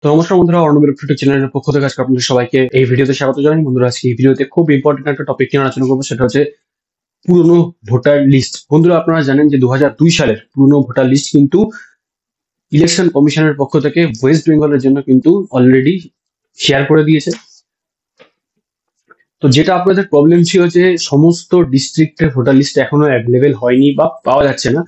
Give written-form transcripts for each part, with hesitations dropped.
তো নমস্কার বন্ধুরা, অর্ণবের ইউটিউব চ্যানেলের পক্ষ থেকে আজকে আপনাদের সবাইকে এই ভিডিওতে স্বাগত জানাই। বন্ধুরা, আজকে এই ভিডিওতে খুব ইম্পর্টেন্ট একটা টপিক নিয়ে আলোচনা করবো, সেটা হচ্ছে পুরনো ভোটার লিস্ট। বন্ধুরা, আপনারা জানেন যে 2002 সালের পুরনো ভোটার লিস্ট কিন্তু ইলেকশন কমিশনের পক্ষ থেকে ওয়েস্ট বেঙ্গলের জন্য কিন্তু অলরেডি শেয়ার করে দিয়েছে। তো যেটা আপনাদের প্রবলেম ছিল যে সমস্ত ডিস্ট্রিক্টের ভোটার লিস্ট এখনো অ্যাভেলেবেল হয়নি বা পাওয়া যাচ্ছে না,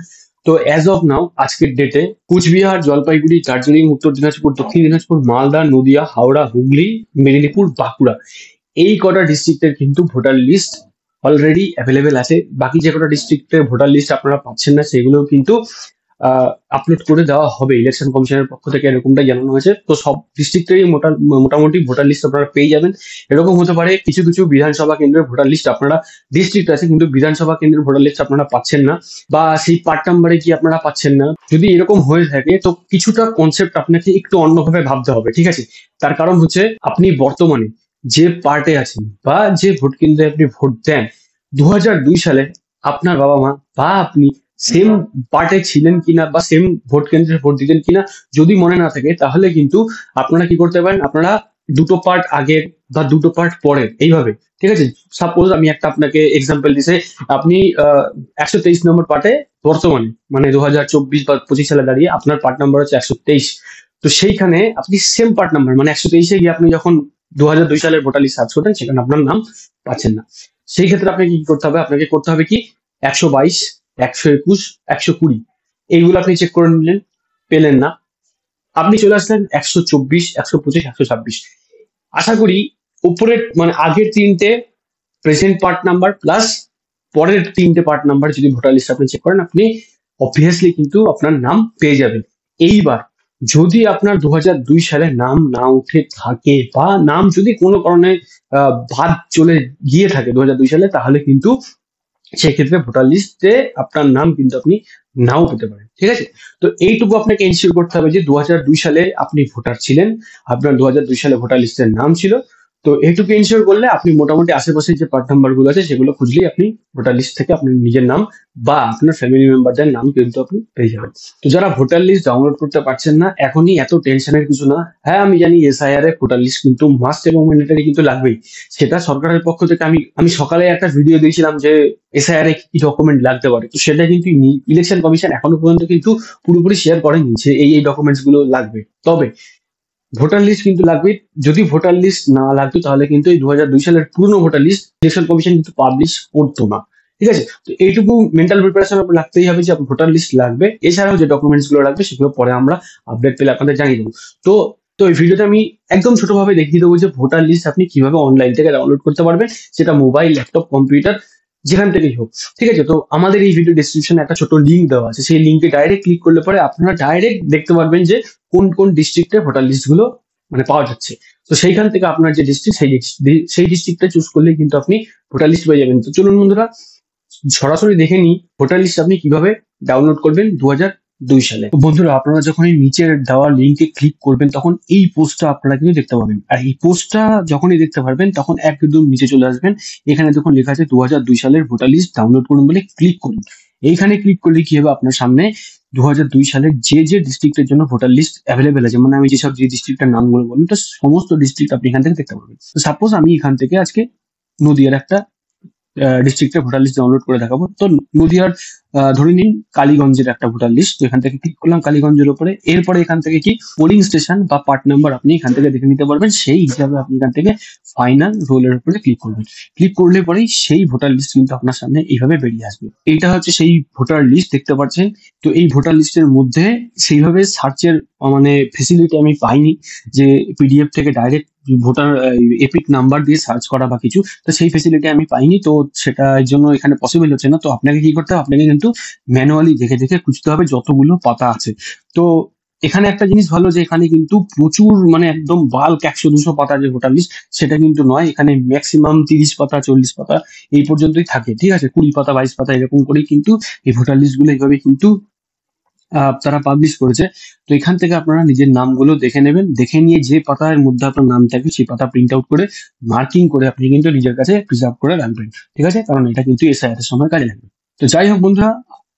তো অ্যাজ অফ নাও আজকের ডেটে কুচবিহার, জলপাইগুড়ি, দার্জিলিং, উত্তর দিনাজপুর, দক্ষিণ দিনাজপুর, মালদা, নদিয়া, হাওড়া, হুগলি, মেদিনীপুর, বাঁকুড়া, এই কটা ডিস্ট্রিক্টের কিন্তু ভোটার লিস্ট অলরেডি অ্যাভেলেবেল আছে। বাকি যে কটা ডিস্ট্রিক্টের ভোটার লিস্ট আপনারা পাচ্ছেন না, সেগুলোও কিন্তু আপলোড করে দেওয়া হবে ইলেকশন কমিশনের পক্ষ থেকে, এরকমটাই জানানো হয়েছে। তো সব ডিস্ট্রিক্টেরই মোটামুটি ভোটার লিস্ট আপনারা পেয়ে যাবেন। এরকম হতে পারে কিছু কিছু বিধানসভা কেন্দ্রের ভোটার লিস্ট আপনারা, ডিস্ট্রিক্ট আছে কিন্তু বিধানসভা কেন্দ্রের ভোটার লিস্ট আপনারা পাচ্ছেন না, বা সেই পার্ট নাম্বারে কি আপনারা পাচ্ছেন না। যদি এরকম হয়ে থাকে তো কিছুটা কনসেপ্ট আপনাকে একটু অন্যভাবে ভাবতে হবে, ঠিক আছে? তার কারণ হচ্ছে আপনি বর্তমানে যে পার্টে আছেন বা যে ভোট কেন্দ্রে আপনি ভোট দেন, 2002 সালে আপনার বাবা মা বা আপনি সেম পার্টে ছিলেন কিনা বা সেম ভোট কেন্দ্রে ভোট দিতেন কিনা যদি মনে না থাকে, তাহলে কিন্তু আপনারা কি করতে পারেন, আপনারা দুটো পার্ট আগের বা দুটো পার্ট পরের, এইভাবে, ঠিক আছে? সাপোজ আমি একটা আপনাকে এক্সাম্পল দিছে, আপনি 123 নম্বর পার্টে বর্তমানে, মানে 2024 বা 25 সালে দাঁড়িয়ে আপনার পার্ট নাম্বার হচ্ছে 123। তো সেইখানে আপনি সেম পার্ট নাম্বার মানে 123-এ গিয়ে আপনি যখন 2002 সালের ভোটার লিস্ট সার্চ করতেন, সেখানে আপনার নাম পাচ্ছেন না। সেই ক্ষেত্রে আপনাকে কি করতে হবে, আপনাকে করতে হবে কি, 122, 121, 120, এইগুলো আপনি চেক করে নিলেন, পেলেন না, আপনি চলে আসলেন 124, 125, 126। আশা করি উপরের মানে আগের তিনটে প্রেজেন্ট পার্ট নাম্বার প্লাস পরের তিনটে পার্ট নাম্বার যদি ভোটার লিস্ট আপনি চেক করেন, আপনি অবভিয়াসলি কিন্তু আপনার নাম পেয়ে যাবেন। এইবার যদি আপনার 2002 সালে নাম না উঠে থাকে বা নাম যদি কোনো কারণে বাদ চলে গিয়ে থাকে 2002 সালে, তাহলে কিন্তু সেক্ষেত্রে ভোটার লিস্টে আপনার নাম কিন্তু আপনি নাও পেতে পারেন, ঠিক আছে? তো এইটুকু আপনাকে এনশিওর করতে হবে যে 2002 সালে আপনি ভোটার ছিলেন, আপনার 2002 সালে ভোটার লিস্টের নাম ছিল। তো এইটুকু এনশিওর করলে আপনি মোটামুটি আশেপাশে যে পার্ট নাম্বার গুলো আছে সেগুলো খুঁজলেই আপনি ভোটার লিস্ট থেকে আপনার নিজের নাম বা আপনার ফ্যামিলি মেম্বারদের নাম কিন্তু আপনি পেয়ে যাবেন। তো যারা ভোটার লিস্ট ডাউনলোড করতে পারছেন না, এখনই এত টেনশনের কিছু না। হ্যাঁ, আমি জানি এসআইআর এ ভোটার লিস্ট কিন্তু মাস্ট এবং ম্যান্ডেটরি কিন্তু লাগবেই, সেটা সরকারের পক্ষ থেকে। আমি সকালে একটা ভিডিও দিয়েছিলাম যে এসআইআর এ কি ডকুমেন্ট লাগতে পারে, তো সেটা কিন্তু ইলেকশন কমিশন এখনো পর্যন্ত কিন্তু পুরোপুরি শেয়ার করেনি যে এই ডকুমেন্টস গুলো লাগবে। তবে ভোটার লিস্ট কিন্তু লাগবে। যদি ভোটার লিস্ট না লাগতো তাহলে কিন্তু এই 2002 সালের পুরনো ভোটার লিস্ট ইলেকশন কমিশন কিন্তু পাবলিশ করতো না, ঠিক আছে? তো এইটুকু মেন্টাল প্রিপারেশন রাখতেই হবে যে ভোটার লিস্ট লাগবে। এছাড়াও যে ডকুমেন্টস গুলো লাগবে সেগুলো পরে আমরা আপডেট পেলে আপনাদের জানিয়ে দেবো। তো তো এই ভিডিওতে আমি একদম ছোটভাবে দেখিয়ে দেবো যে ভোটার লিস্ট আপনি কিভাবে অনলাইন থেকে ডাউনলোড করতে পারবেন, সেটা মোবাইল, ল্যাপটপ, কম্পিউটার, যেখান থেকেই হোক, ঠিক আছে? তো আমাদের এই ভিডিও ডেসক্রিপশনে একটা ছোট লিঙ্ক দেওয়া আছে, সেই লিঙ্কে ডাইরেক্ট ক্লিক করলে পরে আপনারা ডাইরেক্ট দেখতে পারবেন যে কোন কোন ডিস্ট্রিক্টে ভোটার লিস্ট গুলো মানে পাওয়া যাচ্ছে। তো সেইখান থেকে আপনার যে ডিস্ট্রিক্ট, সেই ডিস্ট্রিক্টটা চুজ করলে কিন্তু আপনি ভোটার লিস্ট পেয়ে যাবেন। তো চলুন বন্ধুরা, সরাসরি দেখে নিই ভোটার লিস্ট আপনি কিভাবে ডাউনলোড করবেন 2002 সালে। তো বন্ধুরা, আপনারা যখন এই নিচের দেওয়া লিঙ্কে ক্লিক করবেন, তখন এই পোস্টটা আপনারা কিন্তু দেখতে পাবেন। আর এই পোস্টটা যখনই দেখতে পারবেন, তখন একদম নিচে চলে আসবেন, এখানে যখন লেখা আছে 2002 সালের ভোটার লিস্ট ডাউনলোড করুন বলে ক্লিক করুন। এইখানে ক্লিক করলে কি হবে, আপনার সামনে 2002 সালের যে ডিস্ট্রিক্টের জন্য ভোটার লিস্ট অ্যাভেলেবেল আছে, মানে আমি যেসব যে ডিস্ট্রিক্টের নামগুলো বললাম, তো সমস্ত ডিস্ট্রিক্ট আপনি এখান থেকে দেখতে পারবেন। তো সাপোজ আমি এখান থেকে আজকে নদিয়ার একটা ডিস্ট্রিক্টের ভোটার লিস্ট ডাউনলোড করে দেখাবো। তো নদিয়ার ধরে নিন কালীগঞ্জের একটা ভোটার লিস্ট, তো এখান থেকে ক্লিক করলাম কালীগঞ্জের উপরে। এরপরে এখান থেকে কি পোলিং স্টেশন বা পার্ট নাম্বার আপনি এখান থেকে দেখে নিতে পারবেন, সেই হিসাবে আপনি এখান থেকে ফাইনাল রোলের উপরে ক্লিক করবেন। ক্লিক করলে পরেই সেই ভোটার লিস্ট কিন্তু আপনার সামনে এইভাবে বেরিয়ে আসবে। এইটা হচ্ছে সেই ভোটার লিস্ট, দেখতে পাচ্ছেন। তো এই ভোটার লিস্টের মধ্যে সেইভাবে সার্চের মানে ফেসিলিটি আমি পাইনি, যে পিডিএফ থেকে ডাইরেক্ট ভোটার এপিক নাম্বার দিয়ে সার্চ করা বা কিছু, তো সেই ফেসিলিটি আমি পাইনি। তো সেটা এর জন্য এখানে পসিবল হচ্ছে না। তো আপনাকে কি করতে হবে, আপনাকে কিন্তু ম্যানুয়ালি দেখে দেখে খুঁজতে হবে যতগুলো পাতা আছে। তো এখানে একটা জিনিস ভালো যে এখানে কিন্তু প্রচুর মানে একদম বাল্ক 100-200 পাতা যে ভোটার লিস্ট, সেটা কিন্তু নয়। এখানে ম্যাক্সিমাম 30 পাতা 40 পাতা এই পর্যন্তই থাকে, ঠিক আছে? 20 পাতা 22 পাতা এরকম করেই কিন্তু এই ভোটার লিস্ট গুলো এইভাবে কিন্তু তারা পাবলিশ করেছে। তো এখান থেকে আপনারা নিজের নামগুলো দেখে নেবেন, দেখে নিয়ে যে পাতার মধ্যে আপনার নাম থাকবে সেই পাতা প্রিন্ট আউট করে মার্কিং করে আপনি কিন্তু নিজের কাছে প্রিজার্ভ করে রাখবেন, ঠিক আছে? কারণ এটা কিন্তু এসআইআর এর সময় কাজে লাগবে। তো যাই হোক বন্ধুরা,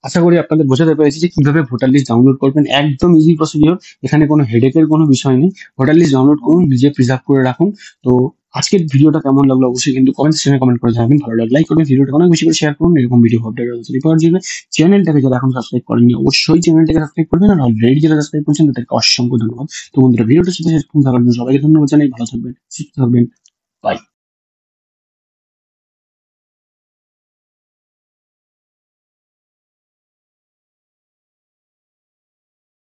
আশা করি আপনাদের বোঝাতে পেরেছি যে কিভাবে ভোটার লিস্ট ডাউনলোড করবেন। একদম ইজি প্রসিডিওর, এখানে কোনো হেডেকের কোনো বিষয় নেই। ভোটার লিস্ট ডাউনলোড করুন, নিজে প্রিজার্ভ করে রাখুন। তো আজকের ভিডিওটা কেমন লাগলো অবশ্যই কিন্তু কমেন্ট সেকশনে কমেন্ট করে জানাবেন। ভালো লাগলে লাইক করবেন, ভিডিওটা অনেক বেশি করে শেয়ার করুন। এরকম ভিডিও আপডেট পাওয়ার জন্য চ্যানেলটাকে যারা এখন সাবস্ক্রাইব করেননি অবশ্যই চ্যানেলটাকে সাবস্ক্রাইব করবেন, আর অলরেডি যারা সাবস্ক্রাইব করছেন তাদেরকে অসংখ্য ধন্যবাদ। তো বন্ধুরা, ভিডিওটা সাথে শেষ পর্যন্ত থাকার জন্য সবাইকে ধন্যবাদ জানাই। ভালো থাকবেন, সুস্থ থাকবেন, বাই।